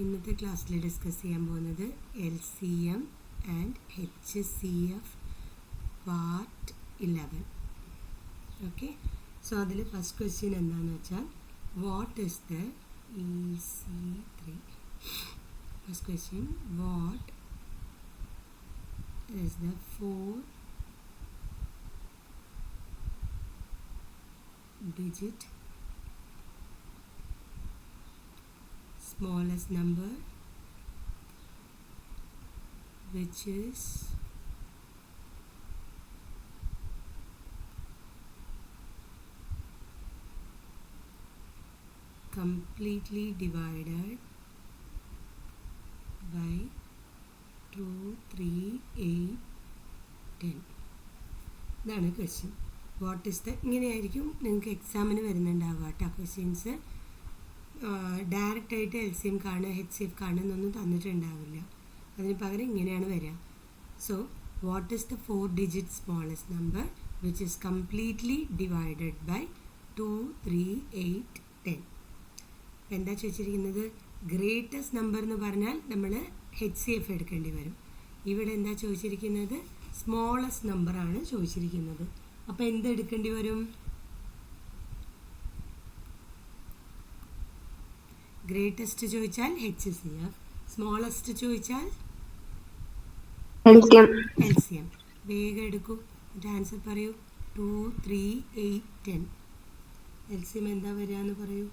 ഇന്നത്തെ ക്ലാസ്സിൽ ഡിസ്കസ് ചെയ്യാൻ പോകുന്നത് LCM and HCF part 11. Okay, so അതിൽ ഫസ്റ്റ് ക്വസ്റ്റ്യൻ എന്താണെന്ന് വെച്ചാൽ what is the EC3. First question, what is the 4-digit smallest number which is completely divided by 2, 3, 8, 10. ഇതാണ് question. What is the, ഇങ്ങനെയായിരിക്കും നിങ്ങൾക്ക് എക്സാമിന് വരുന്നുണ്ടാവുക കേട്ടോ ക്വസ്റ്റ്യൻസ്. ഡയറക്റ്റായിട്ട് LCM കാണുക HCF കാണുക എന്നൊന്നും തന്നിട്ടുണ്ടാവില്ല. അതിന് പകരം ഇങ്ങനെയാണ് വരിക. So what is the 4-digit smallest number which is completely divided by 2, 3, 8, 10. അപ്പം എന്താ ചോദിച്ചിരിക്കുന്നത്? ഗ്രേറ്റസ്റ്റ് നമ്പർ എന്ന് പറഞ്ഞാൽ നമ്മൾ HCF എടുക്കേണ്ടി വരും. ഇവിടെ എന്താ ചോദിച്ചിരിക്കുന്നത്? സ്മോളസ്റ്റ് നമ്പറാണ് ചോദിച്ചിരിക്കുന്നത്. അപ്പോൾ എന്തെടുക്കേണ്ടി വരും? ഗ്രേറ്റസ്റ്റ് ചോദിച്ചാൽ HCF, സ്മോളസ്റ്റ് ചോദിച്ചാൽ LCM. വേഗം എടുക്കൂ, എൻ്റെ ആൻസർ പറയൂ. 2, 3, 8, 10. LCM എന്താ വരിക എന്ന് പറയൂ.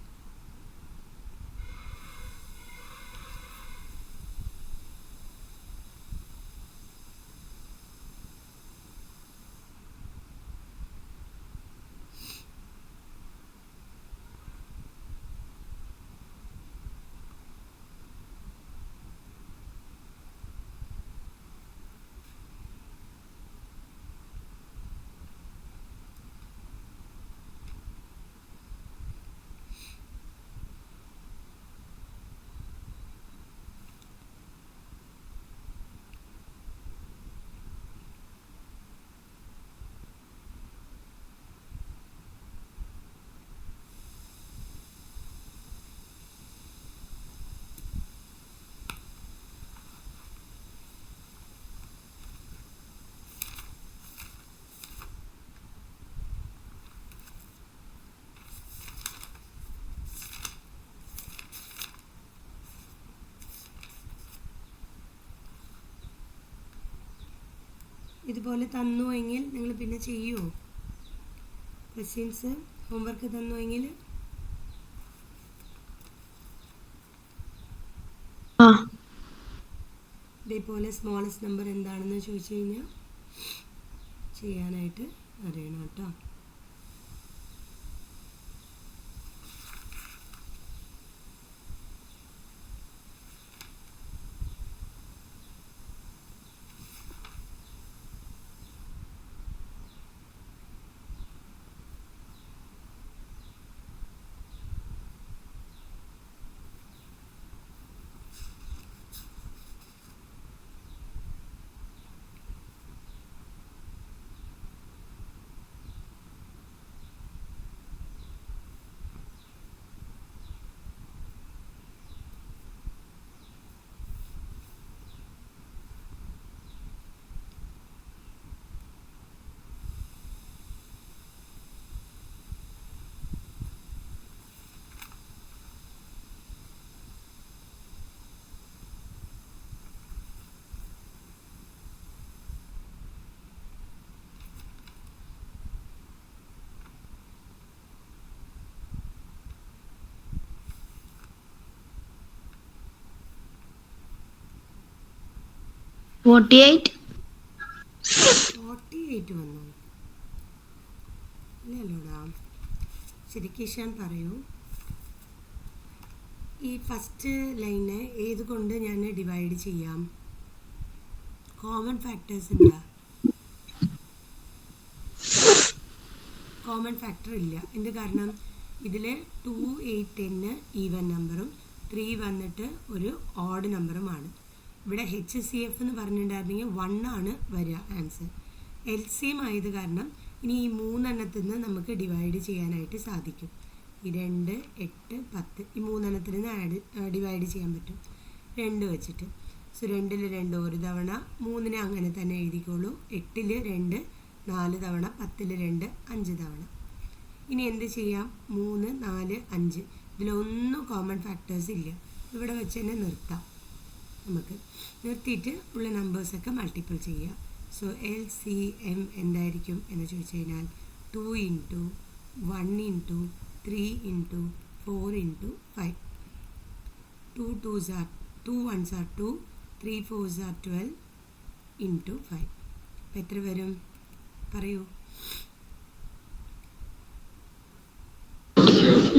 ഇതുപോലെ തന്നുവെങ്കിൽ നിങ്ങൾ പിന്നെ ചെയ്യുമോ? ക്വസ്റ്റ്യൻസ് ഹോംവർക്ക് തന്നുവെങ്കിൽ ഇതേപോലെ സ്മോളസ്റ്റ് നമ്പർ എന്താണെന്ന് ചോദിച്ചു കഴിഞ്ഞാൽ ചെയ്യാനായിട്ട് അറിയണം കേട്ടോ. $48 വന്നു ഇല്ലല്ലോടാ. ശരിക്കും ഇഷാൻ പറയൂ, ഈ ഫസ്റ്റ് ലൈനെ ഏത് കൊണ്ട് ഞാൻ ഡിവൈഡ് ചെയ്യാം? കോമൺ ഫാക്ടേഴ്സ് ഉണ്ടോ? കോമൺ ഫാക്ടർ ഇല്ല. എന്ത് കാരണം? ഇതിൽ 2, 8, 10 ഈവൻ നമ്പറും 3 വന്നിട്ട് ഒരു ഓഡ് നമ്പറുമാണ്. ഇവിടെ HCF എന്ന് പറഞ്ഞിട്ടുണ്ടായിരുന്നെങ്കിൽ 1 ആണ് വരിക ആൻസർ. LCM ആയത് കാരണം ഇനി ഈ 3 എണ്ണത്തിൽ നിന്ന് നമുക്ക് ഡിവൈഡ് ചെയ്യാനായിട്ട് സാധിക്കും. ഈ 2, 8, 10 ഈ 3 എണ്ണത്തിൽ നിന്ന് ഡിവൈഡ് ചെയ്യാൻ പറ്റും. 2 വെച്ചിട്ട്. സോ 2ൽ 2 ഒരു തവണ, 3നെ അങ്ങനെ തന്നെ എഴുതിക്കോളൂ. 8ൽ 2 4 തവണ, 10ൽ 2 5 തവണ. ഇനി എന്ത് ചെയ്യാം? 3 4 5 ഇതിലൊന്നും കോമൺ ഫാക്ടേഴ്സ് ഇല്ല. ഇവിടെ വെച്ച് തന്നെ നിർത്താം. നമുക്ക് നിർത്തിയിട്ട് ഉള്ള നമ്പേഴ്സൊക്കെ മൾട്ടിപ്പിൾ ചെയ്യാം. സോ LCM എന്തായിരിക്കും എന്ന് ചോദിച്ചു കഴിഞ്ഞാൽ 2 × 1 × 3 × 4 × 5. 2 2s are 2 1s are 2, 3 4s are 12 × 5. അപ്പം എത്ര വരും? പറയൂ.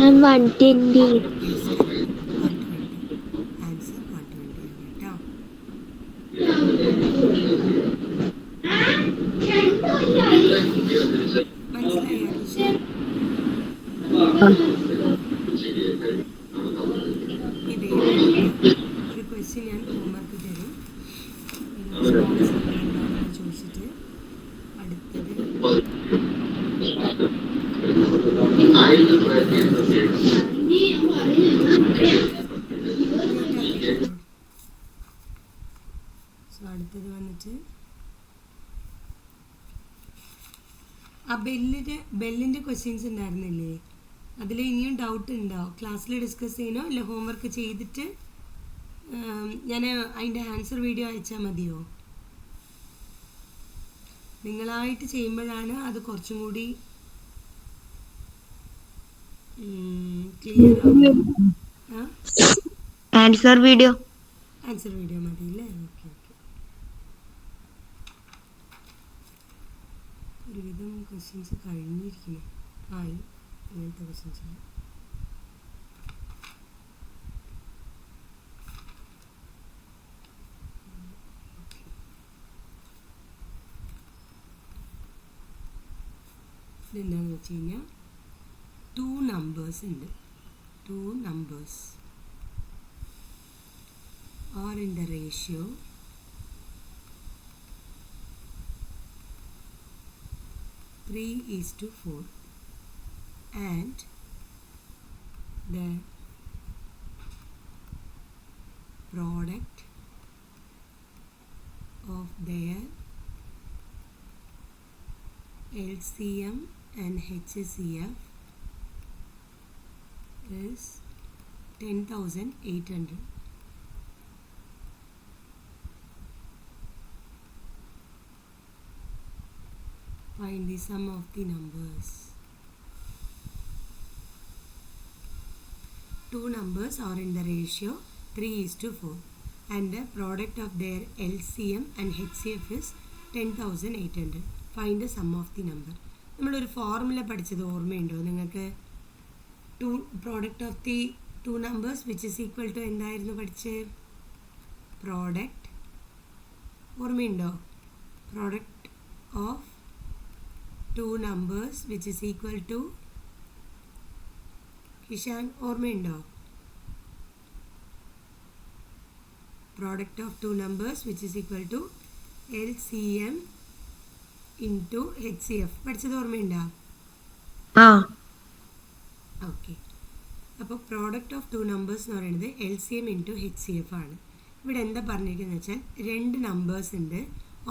120. ആൻസർ 120 ആണ് കേട്ടോ. മനസ്സിലായോ? ഇതേ ഒരു ക്വസ്റ്റ്യൻ ഞാൻ ഹോംവർക്ക് തരും. എന്താണെന്ന് ചോദിച്ചിട്ട് അടുത്തത് അടുത്തത് വന്നിട്ട് ആ ബെല്ലിൻ്റെ ക്വസ്റ്റ്യൻസ് ഉണ്ടായിരുന്നില്ലേ? അതിൽ ഇനിയും ഡൗട്ട് ഉണ്ടോ? ക്ലാസ്സിൽ ഡിസ്കസ് ചെയ്യണോ അല്ല ഹോംവർക്ക് ചെയ്തിട്ട് ഞാൻ അതിൻ്റെ ആൻസർ വീഡിയോ അയച്ചാൽ മതിയോ? നിങ്ങളായിട്ട് ചെയ്യുമ്പോഴാണ് അത് കുറച്ചും കൂടി ക്ലിയർ ആവും. ആൻസർ വീഡിയോ മതി അല്ലേ? Okay okay. ഒരുവിധം ക്വസ്റ്റ്യൻസ് കഴിഞ്ഞിരിക്കുന്നു. ആയി ഇങ്ങനത്തെ ക്വസ്റ്റ്യൻസ്. ഇതെന്താണെന്ന് വെച്ച് കഴിഞ്ഞാൽ 2 numbers ഉണ്ട്. 2 numbers are in the ratio 3:4 and the product of their LCM and HCF is 10,800. Find the sum of the numbers. 2 numbers are in the ratio 3:4 and the product of their LCM and HCF is 10,800. Find the sum of the number. നമ്മളൊരു formula പഠിച്ചത് ഓർമ്മയുണ്ടോ നിങ്ങൾക്ക്? Product of the 2 numbers which is equal to എന്തായിരുന്നു പഠിച്ച്? Product ഓർമ്മയുണ്ടോ? Product of 2 numbers which is equal to കിഷാൻ ഓർമ്മയുണ്ടോ? Product of 2 numbers which is equal to LCM into HCF പഠിച്ചത് ഓർമ്മയുണ്ടോ? ഓക്കെ. അപ്പോൾ പ്രോഡക്റ്റ് ഓഫ് 2 numbers എന്ന് പറയുന്നത് LCM into HCF ആണ്. ഇവിടെ എന്താ പറഞ്ഞിരിക്കുന്നത് വെച്ചാൽ 2 numbers ഉണ്ട്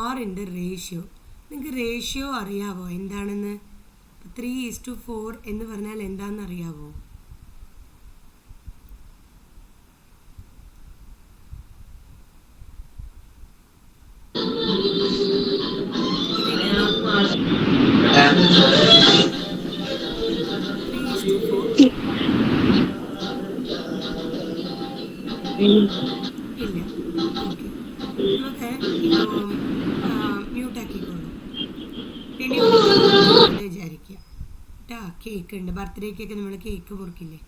ഓർ ഉണ്ട് റേഷ്യോ. നിങ്ങൾക്ക് റേഷ്യോ അറിയാവോ എന്താണെന്ന്? 3:4 എന്ന് പറഞ്ഞാൽ എന്താണെന്ന് അറിയാവോ? ഇല്ല. ഓക്കെ, നമുക്ക് മ്യൂട്ടാക്കിക്കോളൂ. പിന്നെ വിചാരിക്കുക കേട്ടോ. കേക്ക് ഉണ്ട്, ബർത്ത്ഡേ കേക്ക് നമ്മൾ കേക്ക് മുറിക്കില്ലേ,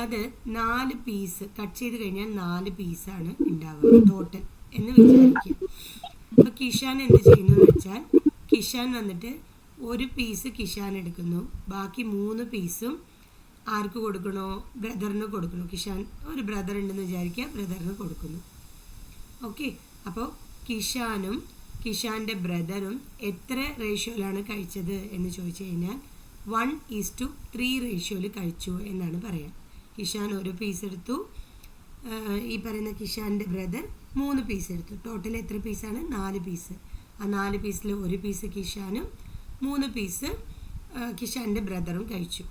അത് 4 പീസ് കട്ട് ചെയ്ത് കഴിഞ്ഞാൽ 4 പീസാണ് ഉണ്ടാവുക ടോട്ടൽ എന്ന് വിചാരിക്കുക. അപ്പോൾ കിഷാൻ എന്ത് ചെയ്യുന്നു എന്ന് വെച്ചാൽ കിഷാൻ വന്നിട്ട് ഒരു പീസ് കിഷാൻ എടുക്കുന്നു, ബാക്കി 3 പീസും ആർക്ക് കൊടുക്കണോ? ബ്രദറിന് കൊടുക്കണം. കിഷാൻ ഒരു ബ്രദർ ഉണ്ടെന്ന് വിചാരിക്കുക, ബ്രദറിന് കൊടുക്കുന്നു. ഓക്കെ, അപ്പോൾ കിഷാനും കിഷാൻ്റെ ബ്രദറും എത്ര റേഷ്യോയിലാണ് കഴിച്ചത് എന്ന് ചോദിച്ചു കഴിഞ്ഞാൽ 1:3 റേഷ്യോയിൽ കഴിച്ചു എന്നാണ് പറയാം. കിഷാൻ ഒരു പീസ് എടുത്തു, ഈ പറയുന്ന കിഷാൻ്റെ ബ്രദർ 3 പീസ് എടുത്തു. ടോട്ടൽ എത്ര പീസാണ്? 4 പീസ്. ആ 4 പീസിൽ 1 പീസ് കിഷാനും 3 പീസ് കിഷാൻ്റെ ബ്രദറും കഴിച്ചു.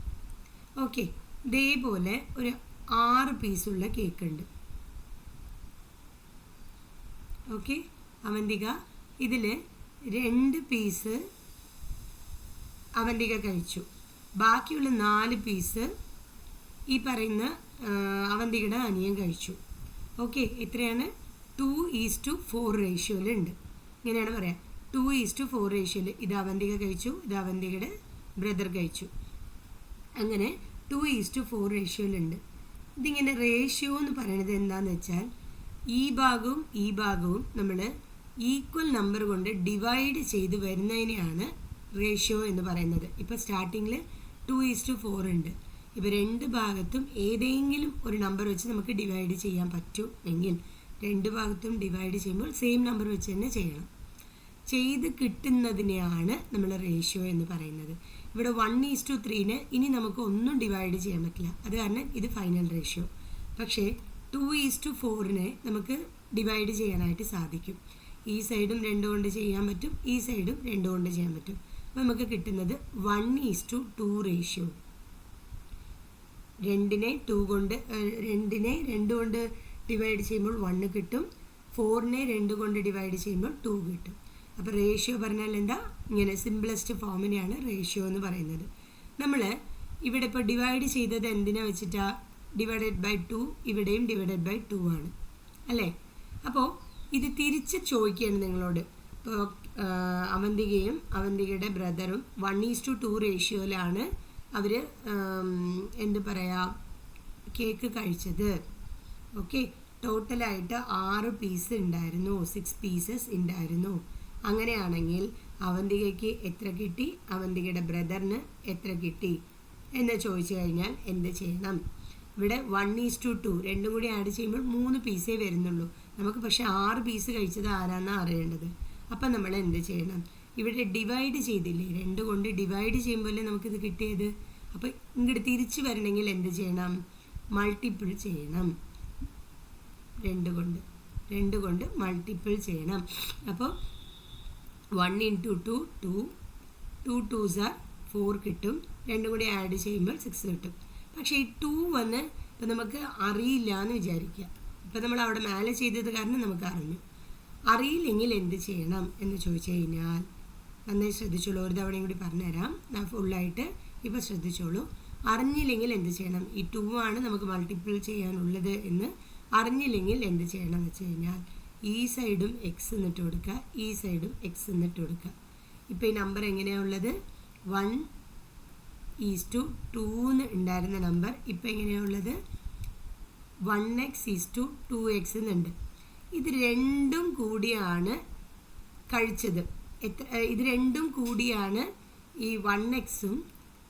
ഓക്കെ, ഇതേപോലെ ഒരു 6 പീസുള്ള കേക്ക് ഉണ്ട്. ഓക്കെ, അവന്തിക ഇതിൽ 2 പീസ് അവന്തിക കഴിച്ചു. ബാക്കിയുള്ള 4 പീസ് ഈ പറയുന്ന അവന്തികയുടെ അനിയൻ കഴിച്ചു. ഓക്കെ, എത്രയാണ്? 2:4 റേഷ്യോയിലുണ്ട്. ഇങ്ങനെയാണ് പറയാം, 2:4 റേഷ്യോയിൽ ഇത് അവന്തിക കഴിച്ചു, ഇത് അവന്തികയുടെ ബ്രദർ കഴിച്ചു. അങ്ങനെ 2:4 റേഷ്യോയിലുണ്ട്. ഇതിങ്ങനെ റേഷ്യോ എന്ന് പറയുന്നത് എന്താണെന്ന് വെച്ചാൽ ഈ ഭാഗവും നമ്മൾ ഈക്വൽ നമ്പർ കൊണ്ട് ഡിവൈഡ് ചെയ്ത് വരുന്നതിനെയാണ് റേഷ്യോ എന്ന് പറയുന്നത്. ഇപ്പോൾ സ്റ്റാർട്ടിങ്ങിൽ 2:4 ഉണ്ട്. ഇപ്പോൾ 2 ഭാഗത്തും ഏതെങ്കിലും ഒരു നമ്പർ വെച്ച് നമുക്ക് ഡിവൈഡ് ചെയ്യാൻ പറ്റുമെങ്കിൽ 2 ഭാഗത്തും ഡിവൈഡ് ചെയ്യുമ്പോൾ സെയിം നമ്പർ വെച്ച് തന്നെ ചെയ്യണം. ചെയ്ത് കിട്ടുന്നതിനെയാണ് നമ്മൾ റേഷ്യോ എന്ന് പറയുന്നത്. ഇവിടെ 1:3നെ ഇനി നമുക്ക് ഒന്നും ഡിവൈഡ് ചെയ്യാൻ പറ്റില്ല, അത് കാരണം ഇത് ഫൈനൽ റേഷ്യോ. പക്ഷേ 2:4നെ നമുക്ക് ഡിവൈഡ് ചെയ്യാനായിട്ട് സാധിക്കും. ഈ സൈഡും 2 കൊണ്ട് ചെയ്യാൻ പറ്റും, ഈ സൈഡും 2 കൊണ്ട് ചെയ്യാൻ പറ്റും. അപ്പോൾ നമുക്ക് കിട്ടുന്നത് 1:2 റേഷ്യോ. 2നെ 2 കൊണ്ട് ഡിവൈഡ് ചെയ്യുമ്പോൾ 1 കിട്ടും, 4നെ 2 കൊണ്ട് ഡിവൈഡ് ചെയ്യുമ്പോൾ 2 കിട്ടും. അപ്പോൾ റേഷ്യോ പറഞ്ഞാൽ എന്താ? ഇങ്ങനെ സിംപ്ലസ്റ്റ് ഫോമിനെയാണ് റേഷ്യോ എന്ന് പറയുന്നത്. നമ്മൾ ഇവിടെ ഇപ്പോൾ ഡിവൈഡ് ചെയ്തത് എന്തിനാ വെച്ചിട്ടാണ്? /2, ഇവിടെയും /2 ആണ് അല്ലേ? അപ്പോൾ ഇത് തിരിച്ച് ചോദിക്കുകയാണ് നിങ്ങളോട്. ഇപ്പോൾ അവന്തികയും അവന്തികയുടെ ബ്രദറും 1:2 റേഷ്യോയിലാണ് അവർ എന്ത് പറയുക കേക്ക് കഴിച്ചത്. ഓക്കെ, ടോട്ടലായിട്ട് 6 പീസ് ഉണ്ടായിരുന്നു, 6 പീസസ് ഉണ്ടായിരുന്നു. അങ്ങനെയാണെങ്കിൽ അവന്തികയ്ക്ക് എത്ര കിട്ടി, അവന്തികയുടെ ബ്രദറിന് എത്ര കിട്ടി എന്ന് ചോദിച്ചു കഴിഞ്ഞാൽ എന്ത് ചെയ്യണം? ഇവിടെ 1:2 രണ്ടും കൂടി ആഡ് ചെയ്യുമ്പോൾ 3 പീസേ വരുന്നുള്ളൂ. നമുക്ക് പക്ഷേ 6 പീസ് കഴിച്ചത് ആരാന്നാണ് അറിയേണ്ടത്. അപ്പം നമ്മൾ എന്ത് ചെയ്യണം? ഇവിടെ ഡിവൈഡ് ചെയ്തില്ലേ, 2 കൊണ്ട് ഡിവൈഡ് ചെയ്യുമ്പോഴല്ലേ നമുക്കിത് കിട്ടിയത്. അപ്പോൾ ഇങ്ങോട്ട് തിരിച്ച് വരണമെങ്കിൽ എന്ത് ചെയ്യണം? മൾട്ടിപ്പിൾ ചെയ്യണം. 2 കൊണ്ട് മൾട്ടിപ്പിൾ ചെയ്യണം. അപ്പോൾ 1 × 2 2, 2 2s are 4 കിട്ടും. 2 കൂടി ആഡ് ചെയ്യുമ്പോൾ 6 കിട്ടും. പക്ഷേ ഈ 2 വന്ന് ഇപ്പം നമുക്ക് അറിയില്ല എന്ന് വിചാരിക്കുക. ഇപ്പം നമ്മൾ അവിടെ മേലെ ചെയ്തത് കാരണം നമുക്ക് അറിയില്ലെങ്കിൽ എന്ത് ചെയ്യണം എന്ന് ചോദിച്ചു കഴിഞ്ഞാൽ നന്നായി ശ്രദ്ധിച്ചോളൂ. ഒരു തവണയും കൂടി പറഞ്ഞുതരാം, ഞാൻ ഫുള്ളായിട്ട് ഇപ്പോൾ ശ്രദ്ധിച്ചോളൂ. അറിഞ്ഞില്ലെങ്കിൽ എന്ത് ചെയ്യണം? ഈ 2 ആണ് നമുക്ക് മൾട്ടിപ്പിൾ ചെയ്യാനുള്ളത് എന്ന് അറിഞ്ഞില്ലെങ്കിൽ എന്ത് ചെയ്യണം എന്ന് വെച്ച് കഴിഞ്ഞാൽ ഈ സൈഡും എക്സ് എന്നിട്ട് കൊടുക്കുക, ഈ സൈഡും എക്സ് എന്നിട്ട് കൊടുക്കുക. ഇപ്പോൾ ഈ നമ്പർ എങ്ങനെയാണ് ഉള്ളത്? 1:2 ഉണ്ടായിരുന്ന നമ്പർ ഇപ്പോൾ എങ്ങനെയാണ് ഉള്ളത്? 1x:2x എന്നുണ്ട്. ഇത് രണ്ടും കൂടിയാണ് കഴിച്ചത്. ഇത് രണ്ടും കൂടിയാണ് ഈ 1xും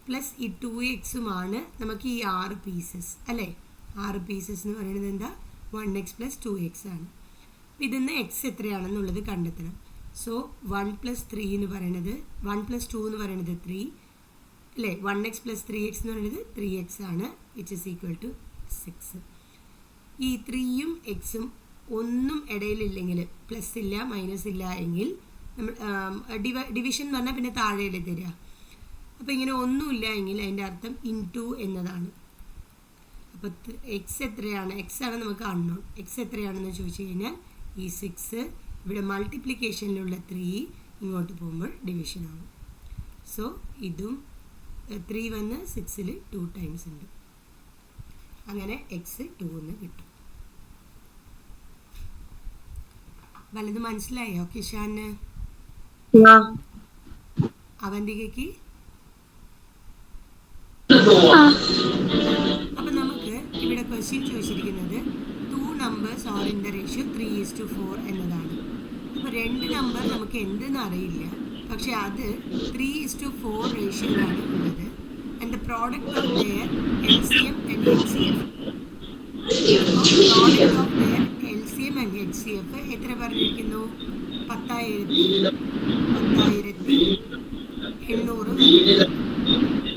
പ്ലസ് ഈ 2xുമാണ് നമുക്ക് ഈ 6 പീസസ് അല്ലേ? 6 പീസസ് എന്ന് പറയുന്നത് എന്താ? 1x + 2x ആണ്. ഇതിന്ന് എക്സ് എത്രയാണെന്നുള്ളത് കണ്ടെത്തണം. സോ 1 + 3 എന്ന് പറയുന്നത് 1 + 2 എന്ന് പറയുന്നത് 3 അല്ലേ? 1x + 3x എന്ന് പറയുന്നത് 3x ആണ്, വിച്ച് ഈസ് ഈക്വൽ ടു 6. ഈ 3യും എക്സും ഒന്നും ഇടയിലില്ലെങ്കിൽ, പ്ലസ് ഇല്ല മൈനസ് ഇല്ല എങ്കിൽ നമ്മൾ ഡിവിഷൻ എന്ന് പറഞ്ഞാൽ പിന്നെ താഴെയല്ലേ തരിക. അപ്പോൾ ഇങ്ങനെ ഒന്നുമില്ല എങ്കിൽ അതിൻ്റെ അർത്ഥം ഇൻറ്റു എന്നതാണ്. അപ്പോൾ എക്സ് എത്രയാണ്? എക്സ് ആണ് നമുക്ക് അൺനോൺ. എക്സ് എത്രയാണെന്ന് ചോദിച്ചു കഴിഞ്ഞാൽ ഈ 6 ഇവിടെ മൾട്ടിപ്ലിക്കേഷനിലുള്ള 3 ഇങ്ങോട്ട് പോകുമ്പോൾ ഡിവിഷൻ ആവും. സോ ഇതും 3 വന്ന് 6ൽ 2 ടൈംസ് ഉണ്ട്. അങ്ങനെ എക്സ് 2 എന്ന് കിട്ടും. വലത് മനസ്സിലായോ കിഷാന്? അവന്തികയ്ക്ക്? അപ്പം നമുക്ക് ഇവിടെ ക്വസ്റ്റ്യൻ ചോദിച്ചിരിക്കുന്നത് 2 numbers are in the ratio 3:4 എന്നതാണ്. അപ്പോൾ 2 നമ്പർ നമുക്ക് എന്തെന്ന് അറിയില്ല, പക്ഷെ അത് 3:4 റേഷ്യോയിലാണ് ഉള്ളത്. And the product of their LCM and HCF. Product of their LCM and HCF എത്ര പറഞ്ഞിരിക്കുന്നു? 10,800.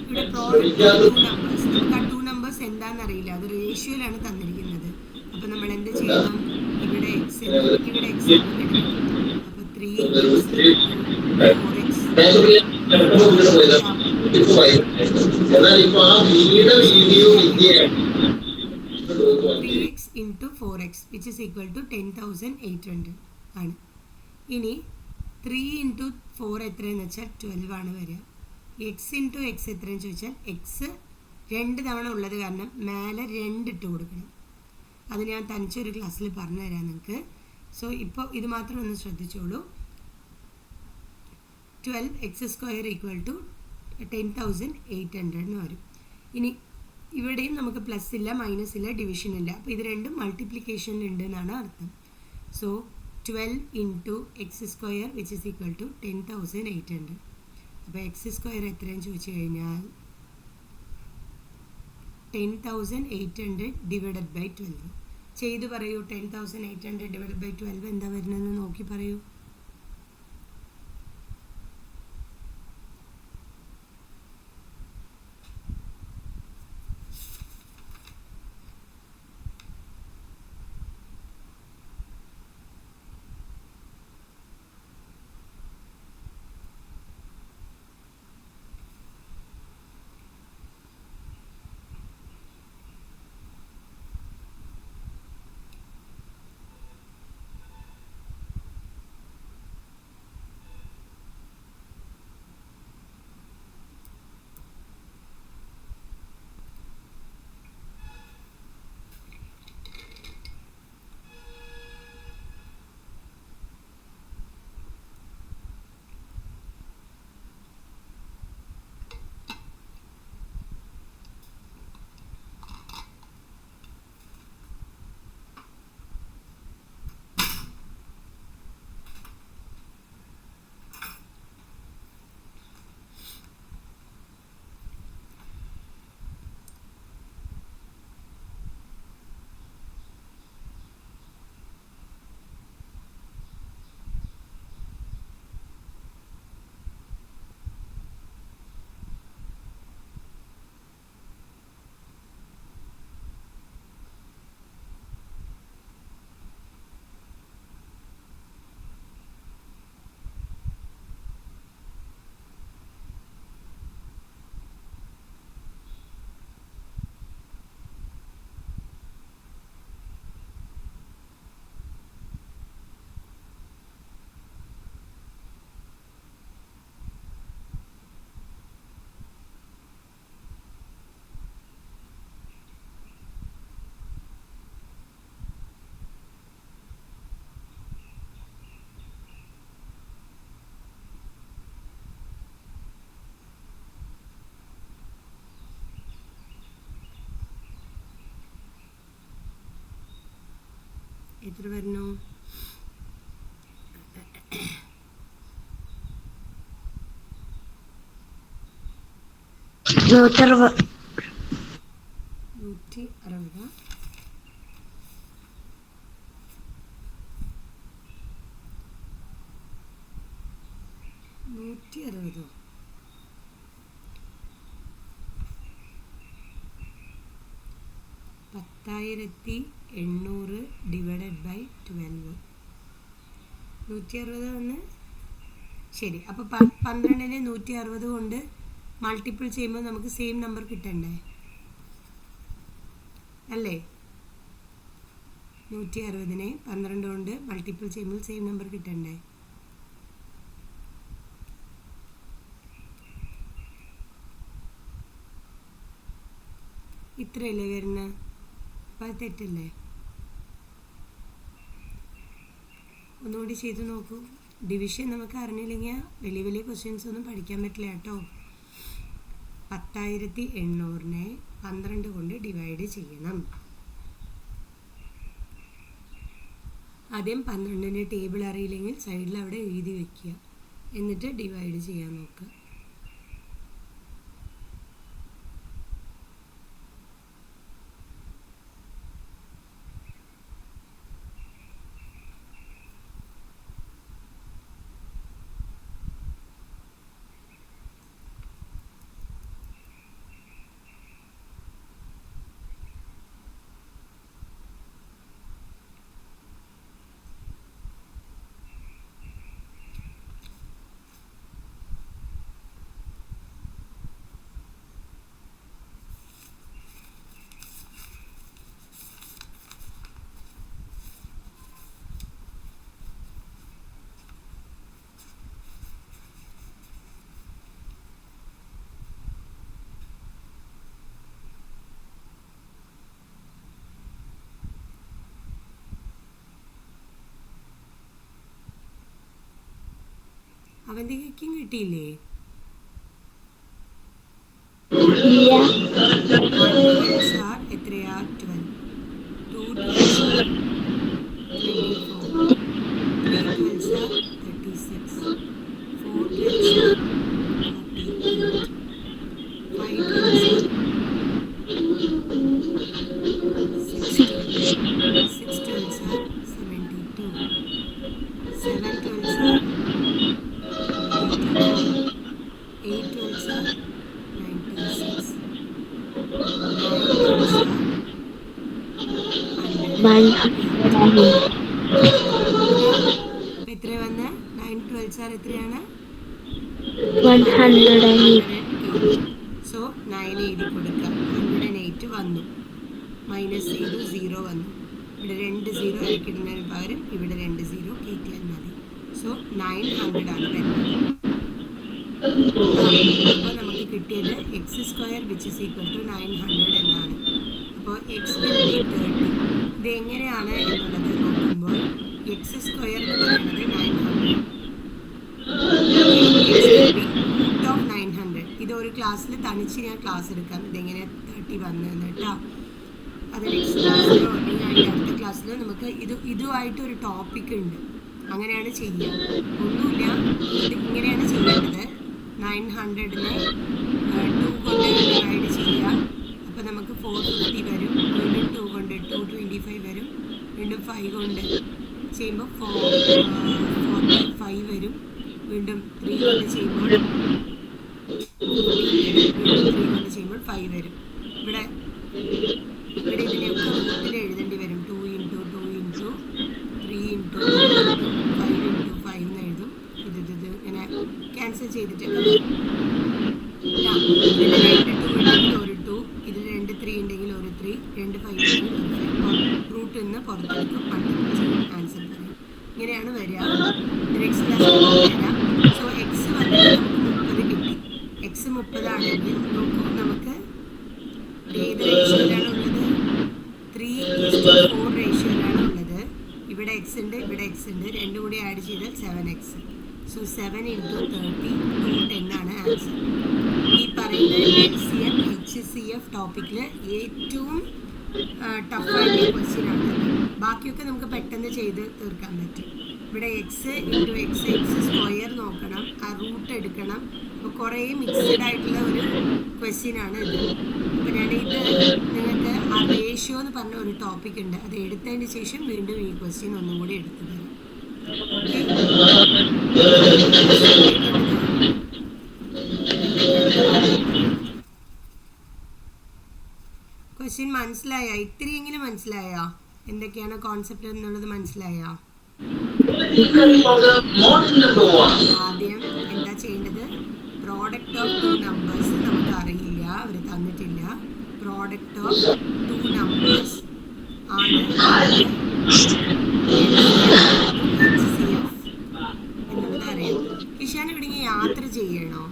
ഇവിടെ പ്രോഡക്റ്റ് ഓഫ് 2 numbers, നമുക്ക് ആ 2 numbers എന്താണെന്ന് അറിയില്ല, അത് റേഷ്യോയിലാണ് തന്നിരിക്കുന്നത്. അപ്പോൾ നമ്മൾ എന്ത് ചെയ്യണം? ഇവിടെ എക്സ് ഇവിടെ എക്സ് എടുക്കണം. അപ്പോൾ 3x into 4x which is equal to 10,800 ആണ്. ഇനി 3 into 4 എത്രയെന്ന് വെച്ചാൽ 12 ആണ് വരിക. എക്സ് ഇൻറ്റു എക്സ് എത്രയെന്ന് ചോദിച്ചാൽ എക്സ് 2 തവണ ഉള്ളത് കാരണം മേലെ 2 ഇട്ട് കൊടുക്കണം. അത് ഞാൻ തനിച്ചൊരു ക്ലാസ്സിൽ പറഞ്ഞു തരാം നിങ്ങൾക്ക്. സോ ഇപ്പോൾ ഇത് മാത്രം ഒന്ന് ശ്രദ്ധിച്ചോളൂ. 12x² ഈക്വൽ ടു 10,800 എന്ന് വരും. ഇനി ഇവിടെയും നമുക്ക് പ്ലസ് ഇല്ല, മൈനസ് ഇല്ല, ഡിവിഷൻ ഇല്ല. അപ്പോൾ ഇത് രണ്ടും മൾട്ടിപ്ലിക്കേഷൻ ഉണ്ട് എന്നാണ് അർത്ഥം. So 12 into x² which is equal to 10,800. അപ്പോൾ x² എത്രയെന്ന് ചോദിച്ചു കഴിഞ്ഞാൽ 10,800 divided by 12. ചെയ്ത് പറയൂ. 10,800 divided by 12 എന്താ വരുന്നതെന്ന് നോക്കി പറയൂ. എത്ര വരുന്നു? 160. 160. $160. 10,800 divided by 12. 160 വന്ന് ശരി. അപ്പോൾ 12നെ 160 കൊണ്ട് മൾട്ടിപ്പിൾ ചെയ്യുമ്പോൾ നമുക്ക് സെയിം നമ്പർ കിട്ടണ്ടേ? അല്ലേ? 160നെ 12 കൊണ്ട് മൾട്ടിപ്പിൾ ചെയ്യുമ്പോൾ സെയിം നമ്പർ കിട്ടണ്ടേ? ഇത്രയല്ലേ വരുന്നത്? അപ്പോൾ അത് തെറ്റല്ലേ? ഒന്നുകൂടി ചെയ്ത് നോക്കൂ. ഡിവിഷൻ നമുക്ക് അറിഞ്ഞില്ലെങ്കിൽ വലിയ വലിയ ക്വസ്റ്റ്യൻസ് ഒന്നും പഠിക്കാൻ പറ്റില്ല കേട്ടോ. 10,800നെ 12 കൊണ്ട് ഡിവൈഡ് ചെയ്യണം. ആദ്യം 12ൻ്റെ ടേബിൾ അറിയില്ലെങ്കിൽ സൈഡിൽ അവിടെ എഴുതി വയ്ക്കുക, എന്നിട്ട് ഡിവൈഡ് ചെയ്യാൻ നോക്കുക. അവന്തികയ്ക്കും കിട്ടിയില്ലേ? 1 12s are എത്രയാ? 12. 2 12s are 24. 3 12s are 36. 4 12s are 48. 5 12s are 60. 6 12s are 72. 7 12s are 84. 8 12s are 96. 9 12s are 108. Okay, അപ്പം എത്ര വന്ന്? 9 12s are എത്രയാണ്? 108. സോ 9 എഴുതി കൊടുക്കുക. 108 വന്നു. മൈനസ് ചെയ്തു, 0 വന്നു. ഇവിടെ 2 0 ഇറക്കിടുന്നതിന് പകരം ഇവിടെ 2 0 കയറ്റിയാൽ മതി. സോ 900 ആണ് വരുന്നത്. അപ്പോൾ നമുക്ക് കിട്ടിയത് x² which is equal to 900 എന്നാണ്. അപ്പോൾ x will be 30. ഇത് എങ്ങനെയാണ് എന്നുള്ളത് നോക്കുമ്പോൾ x² എന്ന് പറയുന്നത് 900. x will be root of 900. ഇത് ഒരു ക്ലാസ്സിൽ തനിച്ച് ഞാൻ ക്ലാസ് എടുക്കാം ഇതെങ്ങനെ 30 വന്നതെന്ന് കേട്ടോ. അത് നെക്സ്റ്റ് ക്ലാസ്സിലോ അല്ലെങ്കിൽ അതിൻ്റെ അടുത്ത ക്ലാസ്സിലോ നമുക്ക് ഇതുമായിട്ടൊരു ടോപ്പിക് ഉണ്ട്. അങ്ങനെയാണ് ചെയ്യുക. ഒന്നുമില്ല, ഇങ്ങനെയാണ് ചെയ്യേണ്ടത്. 900നെ 2 കൊണ്ട് ഡിവൈഡ് ചെയ്യുക. അപ്പോൾ നമുക്ക് 450 വരും. വീണ്ടും 2 കൊണ്ട് 225 വരും. വീണ്ടും 5 കൊണ്ട് ചെയ്യുമ്പോൾ 45 വരും. വീണ്ടും 3 കൊണ്ട് ചെയ്യുമ്പോൾ 5 വരും. ഇവിടെ ഇതിനെയൊക്കെ റൂട്ടിൽ എഴുതേണ്ടി വരും. 2 × 2 × 3 × 5 × 5 എന്ന് എഴുതും. ഇത് ഇങ്ങനെ ക്യാൻസൽ ചെയ്തിട്ടൊക്കെ വരും. ഇതിൽ 2 2 ഉണ്ടെങ്കിൽ ഒരു 2, ഇതിൽ 2 3 ഉണ്ടെങ്കിൽ ഒരു 3, 2 5 ഉണ്ടെങ്കിൽ ഒരു 5. റൂട്ടിൽ നിന്ന് പുറത്തെടുക്കും, മൾട്ടിപ്ലൈ ചെയ്യും, ആൻസർ പറയും. ഇങ്ങനെയാണ് വരിക. നെക്സ്റ്റ് ക്ലാസ്സിൽ വരാം. സോ എക്സ് വന്നിട്ട് നമുക്ക് 30 കിട്ടി. എക്സ് 30 ആണെങ്കിൽ നോക്കൂ, നമുക്ക് ഏത് റേഷ്യോയിലാണ് ഉള്ളത്? 3:4 റേഷ്യോയിലാണ് ഉള്ളത്. ഇവിടെ എക്സ് ഉണ്ട്, ഇവിടെ എക്സ് ഉണ്ട്. രണ്ടും കൂടി ആഡ് ചെയ്താൽ 7x. സോ 7 × 30 210 ആണ് ആൻസർ. ഈ പറയുന്ന LCM HCF ടോപ്പിക്കിൽ ഏറ്റവും ടഫായിട്ടുള്ള ക്വസ്റ്റ്യൻ ആണ്. ബാക്കിയൊക്കെ നമുക്ക് പെട്ടെന്ന് ചെയ്ത് തീർക്കാൻ പറ്റും. ഇവിടെ x × x² നോക്കണം, ആ റൂട്ട് എടുക്കണം. അപ്പോൾ കുറേ മിക്സഡ് ആയിട്ടുള്ള ഒരു ക്വസ്റ്റ്യൻ ആണ് ഇത്. അപ്പോൾ ഞാനിത് നിങ്ങൾക്ക് ആ റേഷ്യോ എന്ന് പറഞ്ഞ ഒരു ടോപ്പിക് ഉണ്ട്, അത് എടുത്തതിന് ശേഷം വീണ്ടും ഈ ക്വസ്റ്റ്യൻ ഒന്നും കൂടി എടുത്തു തരും. ഓക്കെ, ക്വസ്റ്റ്യൻ മനസ്സിലായോ? ഇത്തിരിയെങ്കിലും മനസ്സിലായോ? എന്തൊക്കെയാണ് കോൺസെപ്റ്റ് എന്നുള്ളത് മനസ്സിലായോ? ആദ്യം എന്താ ചെയ്യേണ്ടത്? പ്രോഡക്റ്റ് ഓഫ് 2 നമ്പേഴ്സ് നമുക്ക് അറിയില്ല, അവർ തന്നിട്ടില്ല. പ്രോഡക്റ്റ് ഓഫ് 2 നമ്പേഴ്സ് ആണ് HCF എന്നുള്ളത് അറിയാം. ഇഷാൻ ഇവിടെ യാത്ര ചെയ്യണോ?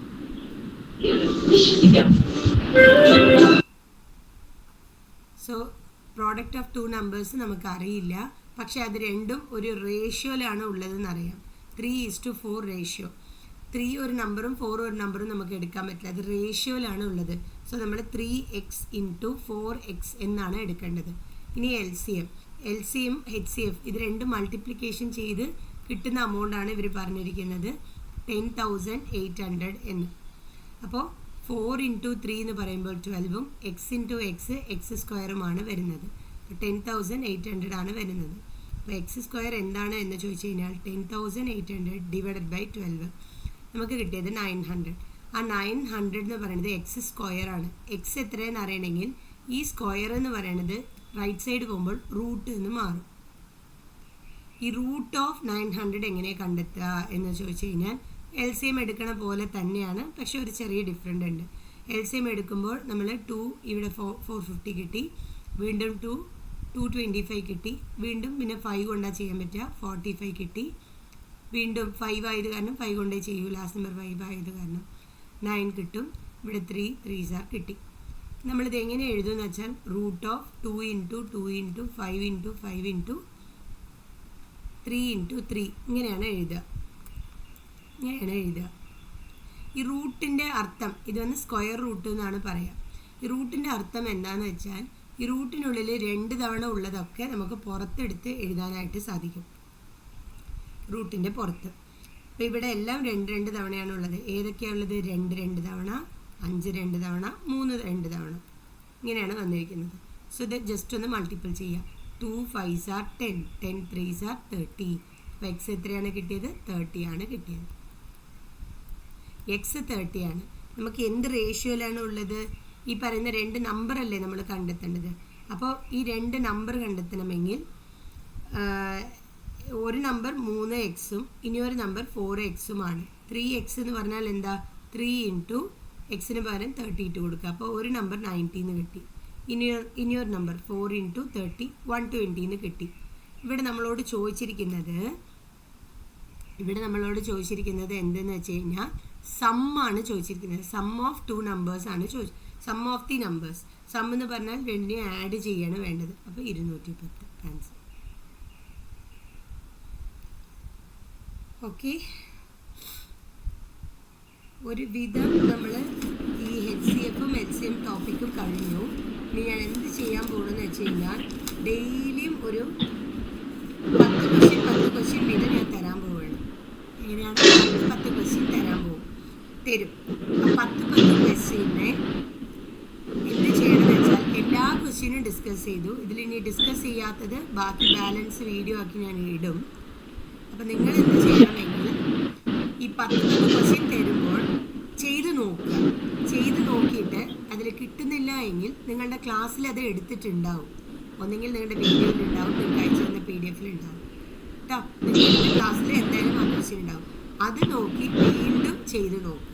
സോ പ്രോഡക്റ്റ് ഓഫ് 2 നമ്പേഴ്സ് നമുക്ക് അറിയില്ല, പക്ഷെ അത് രണ്ടും ഒരു റേഷ്യോയിലാണ് ഉള്ളതെന്ന് അറിയാം. 3:4 റേഷ്യോ. 3 ഒരു നമ്പറും 4 ഒരു നമ്പറും നമുക്ക് എടുക്കാൻ പറ്റില്ല, അത് റേഷ്യോയിലാണ് ഉള്ളത്. സോ നമ്മൾ 3x × 4x എന്നാണ് എടുക്കേണ്ടത്. ഇനി LCM HCF ഇത് രണ്ടും മൾട്ടിപ്ലിക്കേഷൻ ചെയ്ത് കിട്ടുന്ന എമൗണ്ടാണ് ഇവർ പറഞ്ഞിരിക്കുന്നത് 10,800 എന്ന്. അപ്പോൾ 4 × 3 എന്ന് പറയുമ്പോൾ 12ഉം x × x² വരുന്നത്. 10,800 ആണ് വരുന്നത്. അപ്പോൾ x² എന്താണ് എന്ന് ചോദിച്ചു കഴിഞ്ഞാൽ 10,800 ഡിവൈഡഡ് ബൈ 12. നമുക്ക് കിട്ടിയത് 900. ആ 900 എന്ന് പറയുന്നത് x² ആണ്. എക്സ് എത്രയെന്ന് അറിയണമെങ്കിൽ ഈ സ്ക്വയർ എന്ന് പറയുന്നത് റൈറ്റ് സൈഡ് പോകുമ്പോൾ റൂട്ട് എന്ന് മാറും. ഈ റൂട്ട് ഓഫ് 900 എങ്ങനെ കണ്ടെത്തുക എന്ന് ചോദിച്ചു കഴിഞ്ഞാൽ LCM എടുക്കണ പോലെ തന്നെയാണ്, പക്ഷെ ഒരു ചെറിയ ഡിഫറൻറ്റ് ഉണ്ട്. LCM എടുക്കുമ്പോൾ നമ്മൾ 2 ഇവിടെ 450 കിട്ടി, വീണ്ടും 225 കിട്ടി, വീണ്ടും പിന്നെ 5 കൊണ്ടാണ് ചെയ്യാൻ പറ്റുക 45 കിട്ടി, വീണ്ടും 5 ആയത് കാരണം 5 കൊണ്ടേ ചെയ്യൂ, ലാസ്റ്റ് നമ്പർ 5 ആയത് കാരണം 9 കിട്ടും. ഇവിടെ 3 കിട്ടി. നമ്മളിത് എങ്ങനെ എഴുതുമെന്ന് വെച്ചാൽ റൂട്ട് ഓഫ് 2 × 2 × 5 × 5 × 3 × 3 ഇങ്ങനെയാണ് എഴുതുക. ഇങ്ങനെയാണ് എഴുതുക. ഈ റൂട്ടിൻ്റെ അർത്ഥം ഇതൊന്ന് സ്ക്വയർ റൂട്ട് എന്നാണ് പറയുക. ഈ റൂട്ടിൻ്റെ അർത്ഥം എന്താണെന്ന് വെച്ചാൽ ഈ റൂട്ടിനുള്ളിൽ 2 തവണ ഉള്ളതൊക്കെ നമുക്ക് പുറത്തെടുത്ത് എഴുതാനായിട്ട് സാധിക്കും. റൂട്ടിൻ്റെ പുറത്ത് അപ്പോൾ ഇവിടെ എല്ലാം 2 തവണയാണ് ഉള്ളത്. ഏതൊക്കെയാണ് ഉള്ളത്? 2 തവണ, 5 2 തവണ, 3 2 തവണ, ഇങ്ങനെയാണ് വന്നിരിക്കുന്നത്. സോ ഇത് ജസ്റ്റ് ഒന്ന് മൾട്ടിപ്പിൾ ചെയ്യാം. 2 5s are 10, 10 3s are 30. അപ്പോൾ എക്സ് എത്രയാണ് കിട്ടിയത്? 30 ആണ് കിട്ടിയത്. എക്സ് 30 ആണ്. നമുക്ക് എന്ത് റേഷ്യോയിലാണ് ഉള്ളത്? ഈ പറയുന്ന 2 നമ്പർ അല്ലേ നമ്മൾ കണ്ടെത്തേണ്ടത്. അപ്പോൾ ഈ 2 നമ്പർ കണ്ടെത്തണമെങ്കിൽ ഒരു നമ്പർ 3x ഇനി ഒരു നമ്പർ 4xുമാണ്. 3x എന്ന് പറഞ്ഞാൽ എന്താ? 3 ഇൻറ്റു എക്സിന് പകരം 32 കൊടുക്കുക. അപ്പോൾ ഒരു നമ്പർ 90 കിട്ടി. ഇനിയൊരു നമ്പർ 4 ഇൻറ്റു 30 120 കിട്ടി. ഇവിടെ നമ്മളോട് ചോദിച്ചിരിക്കുന്നത് എന്തെന്ന് വെച്ച് കഴിഞ്ഞാൽ സമ്മാണ് ചോദിച്ചിരിക്കുന്നത്. സം ഓഫ് 2 നമ്പേഴ്സ് ആണ് sum of the numbers. Sum എന്ന് പറഞ്ഞാൽ 2 ആഡ് ചെയ്യാണ് വേണ്ടത്. അപ്പോൾ 210 ആൻസർ. ഓക്കെ, ഒരു വിധം നമ്മൾ ഈ HCFും HCM ടോപ്പിക്കും കഴിഞ്ഞു. ഇനി ഞാൻ എന്ത് ചെയ്യാൻ പോകുന്നതെന്ന് വെച്ച് കഴിഞ്ഞാൽ ഡെയിലിയും ഒരു 10 ക്വസ്റ്റ്യൻ വീതം ഞാൻ തരാൻ പോവുകയാണ്. എങ്ങനെയാണ്? 10 ക്വസ്റ്റ്യൻ തരും. 10 ക്വസ്റ്റ്യനെ എന്ത് ചെയ്യണമെന്ന് വെച്ചാൽ എല്ലാ ക്വസ്റ്റ്യനും ഡിസ്കസ് ചെയ്തു. ഇതിലിനി ഡിസ്കസ് ചെയ്യാത്തത് ബാക്കി ബാലൻസ് വീഡിയോ ആക്കി ഞാൻ ഇടും. അപ്പോൾ നിങ്ങൾ എന്ത് ചെയ്യണമെങ്കിൽ ഈ 10 ക്വസ്റ്റ്യൻ തരുമ്പോൾ ചെയ്ത് നോക്കിയിട്ട് അതിൽ കിട്ടുന്നില്ല എങ്കിൽ നിങ്ങളുടെ ക്ലാസ്സിൽ അത് എടുത്തിട്ടുണ്ടാവും. ഒന്നെങ്കിൽ നിങ്ങളുടെ വീഡിയോയിലുണ്ടാവും, നിങ്ങൾക്ക് അയച്ചു തന്ന PDF-ലുണ്ടാവും കേട്ടോ. നിങ്ങളുടെ ക്ലാസ്സിൽ എന്തായാലും ആ ക്വസ്റ്റ്യൻ ഉണ്ടാവും. അത് നോക്കി വീണ്ടും ചെയ്ത് നോക്കും.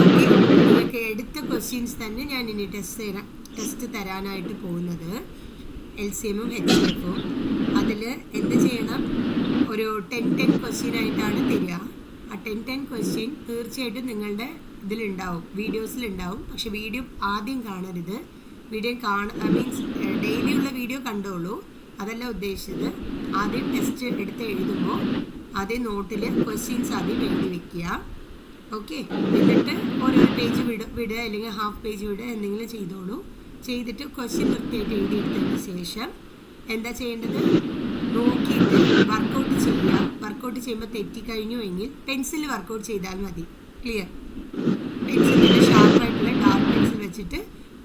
ഓക്കെ, നിങ്ങൾക്ക് എടുത്ത ക്വസ്റ്റ്യൻസ് തന്നെ ഞാൻ ഇനി ടെസ്റ്റ് തരാനായിട്ട് പോകുന്നത് LCMും HCFും. അതിൽ എന്ത് ചെയ്യണം? ഒരു 10 ക്വസ്റ്റ്യൻ ആയിട്ടാണ് തരിക. ആ 10 ക്വസ്റ്റ്യൻ തീർച്ചയായിട്ടും നിങ്ങളുടെ ഇതിലുണ്ടാവും, വീഡിയോസിലുണ്ടാവും. പക്ഷെ വീഡിയോ ആദ്യം കാണരുത്. മീൻസ് ഡെയിലി ഉള്ള വീഡിയോ കണ്ടോളൂ, അതല്ല ഉദ്ദേശിച്ചത്. ആദ്യം ടെസ്റ്റ് എടുത്ത് എഴുതുമ്പോൾ ആദ്യം നോട്ടിൽ ക്വസ്റ്റ്യൻസ് ആദ്യം എഴുതി വെക്കുക. ഓക്കെ, എന്നിട്ട് ഓരോ പേജ് വിടുക അല്ലെങ്കിൽ ഹാഫ് പേജ് വിടുക, എന്തെങ്കിലും ചെയ്തോളൂ. ചെയ്തിട്ട് ക്വസ്റ്റ്യൻ കൃത്യമായിട്ട് എഴുതിയെടുത്തതിന് ശേഷം എന്താ ചെയ്യേണ്ടത്? നോക്കിയിട്ട് വർക്കൗട്ട് ചെയ്യുക. വർക്കൗട്ട് ചെയ്യുമ്പോൾ തെറ്റിക്കഴിഞ്ഞു എങ്കിൽ പെൻസിൽ വർക്കൗട്ട് ചെയ്താൽ മതി. ക്ലിയർ? പെൻസിലിൻ്റെ ഷാർപ്പായിട്ടുള്ള ഡാർക്ക് പെൻസിൽ വെച്ചിട്ട്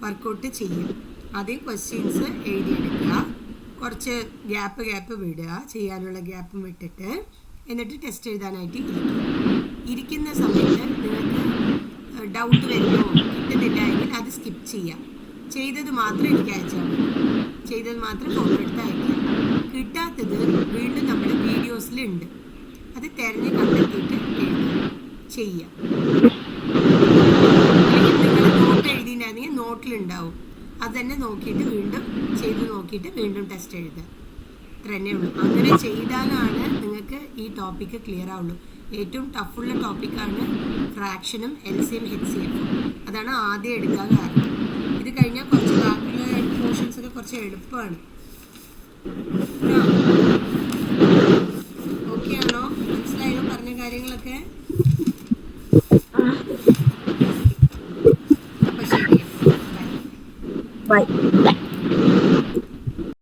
വർക്കൗട്ട് ചെയ്യും. ആദ്യം ക്വസ്റ്റ്യൻസ് എഴുതിയെടുക്കുക, കുറച്ച് ഗ്യാപ്പ് വിടുക, ചെയ്യാനുള്ള ഗ്യാപ്പും വിട്ടിട്ട് എന്നിട്ട് ടെസ്റ്റ് എഴുതാനായിട്ട് ഇരിക്കുന്ന സമയത്ത് നിങ്ങൾക്ക് ഡൗട്ട് വരുമോ, കിട്ടുന്നില്ല എങ്കിൽ അത് സ്കിപ്പ് ചെയ്യാം. ചെയ്തത് മാത്രം എനിക്ക് അയച്ചാൽ മതി. ചെയ്തത് മാത്രം ഫോട്ടോ എടുത്ത് അയക്കാം. കിട്ടാത്തത് വീണ്ടും നമ്മുടെ വീഡിയോസിലുണ്ട്, അത് തിരഞ്ഞ് കണ്ടെത്തിയിട്ട് ചെയ്യാം. നിങ്ങൾ നോട്ട് എഴുതിയിട്ടുണ്ടെങ്കിൽ നോട്ടിലുണ്ടാവും, അത് തന്നെ നോക്കിയിട്ട് വീണ്ടും ചെയ്ത് നോക്കിയിട്ട് വീണ്ടും ടെസ്റ്റ് എഴുതുക. ഇത്ര തന്നെ ഉള്ളൂ. അങ്ങനെ ചെയ്താലാണ് നിങ്ങൾക്ക് ഈ ടോപ്പിക്ക് ക്ലിയർ ആവുള്ളൂ. ഏറ്റവും ടഫുള്ള ടോപ്പിക്കാണ് ഫ്രാക്ഷനും LCM HCFും. അതാണ് ആദ്യം എടുക്കാൻ കാരണം. ഇത് കഴിഞ്ഞാൽ കുറച്ച് ബാക്കിയുള്ള പോർഷൻസൊക്കെ കുറച്ച് എളുപ്പമാണ്. ഓക്കെ ആണോ? മനസ്സിലായോ പറഞ്ഞ കാര്യങ്ങളൊക്കെ? അപ്പോൾ ശരി, ബൈ.